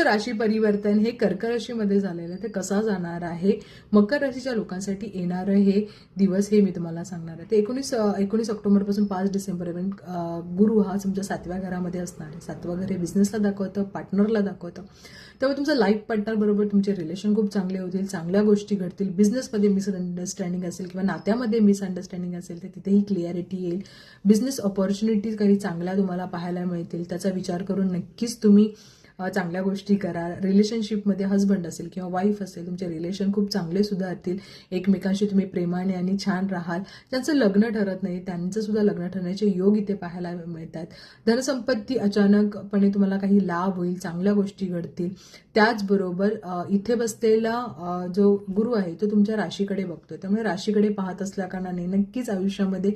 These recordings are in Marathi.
तुमचं राशी परिवर्तन हे कर्क राशीमध्ये झालेलं आहे, ते कसा जाणार आहे मकर राशीच्या लोकांसाठी येणारं हे दिवस हे मी तुम्हाला सांगणार आहे. ते 19 ऑक्टोबरपासून 5 डिसेंबरपर्यंत गुरु हा तुमच्या 7व्या घरामध्ये असणार आहे. 7वं घर हे बिझनेसला दाखवतं, पार्टनरला दाखवतं. त्यामुळे तुमचं लाईफ पार्टनर बरोबर तुमचे रिलेशन खूप चांगले होतील, चांगल्या गोष्टी घडतील. बिझनेसमध्ये मिसअंडरस्टँडिंग असेल किंवा नात्यामध्ये मिसअंडरस्टँडिंग असेल तर तिथेही क्लिअरिटी येईल. बिझनेस ऑपॉर्च्युनिटीज काही चांगल्या तुम्हाला पाहायला मिळतील, त्याचा विचार करून नक्कीच तुम्ही चांगल्या गोष्टी करा. रिलेशनशिपमध्ये हस्बंड असेल किंवा वाईफ असेल, तुमचे रिलेशन खूप चांगले सुधारतील. एकमेकांशी तुम्ही प्रेमाने आणि छान राहाल. ज्यांचं लग्न ठरत नाही त्यांचं सुद्धा लग्न ठरण्याचे योग इथे पाहायला मिळतात. धनसंपत्ती अचानकपणे तुम्हाला काही लाभ होईल, चांगल्या गोष्टी घडतील. त्याचबरोबर इथे बसलेला जो गुरु आहे तो तुमच्या राशीकडे बघतोय, त्यामुळे राशीकडे पाहत असल्या कारणाने नक्कीच आयुष्यामध्ये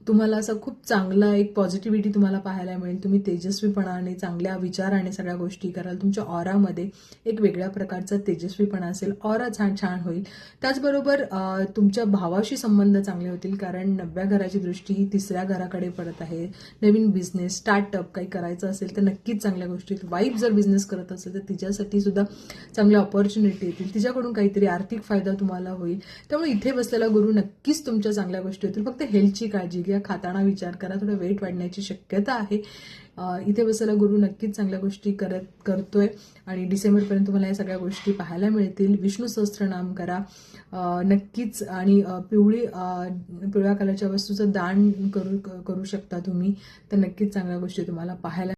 तुम्हाला असं खूप चांगला एक पॉझिटिव्हिटी तुम्हाला पाहायला मिळेल. तुम्ही तेजस्वीपणाने चांगल्या विचाराने सगळ्या गोष्टी कराल. तुमच्या ऑरामध्ये एक वेगळ्या प्रकारचा तेजस्वीपणा असेल, ऑरा छान छान होईल. त्याचबरोबर तुमच्या भावाशी संबंध चांगले होतील, कारण 9व्या घराची दृष्टी ही 3ऱ्या घराकडे पडत आहे. नवीन बिझनेस स्टार्टअप काही करायचं असेल तर नक्कीच चांगल्या गोष्टी. वाईफ जर बिझनेस करत असेल तर तिच्यासाठी सुद्धा चांगल्या ऑपॉर्च्युनिटी येतील, तिच्याकडून काहीतरी आर्थिक फायदा तुम्हाला होईल. त्यामुळे इथे बसलेला गुरु नक्कीच तुमच्या चांगल्या गोष्टी होतील. फक्त हेल्थची काळजी घ्या, खाताना विचार करा, थोडं वेट वाढण्याची शक्यता आहे. इथे बसलेला गुरु नक्कीच चांगल्या गोष्टी करतोय आणि डिसेंबरपर्यंत तुम्हाला या सगळ्या गोष्टी पाहायला मिळतील. विष्णू सहस्त्रनाम करा नक्कीच आणि पिवळ्या कलरच्या वस्तूचं दान करू शकता तुम्ही, तर नक्कीच चांगल्या गोष्टी तुम्हाला पाहायला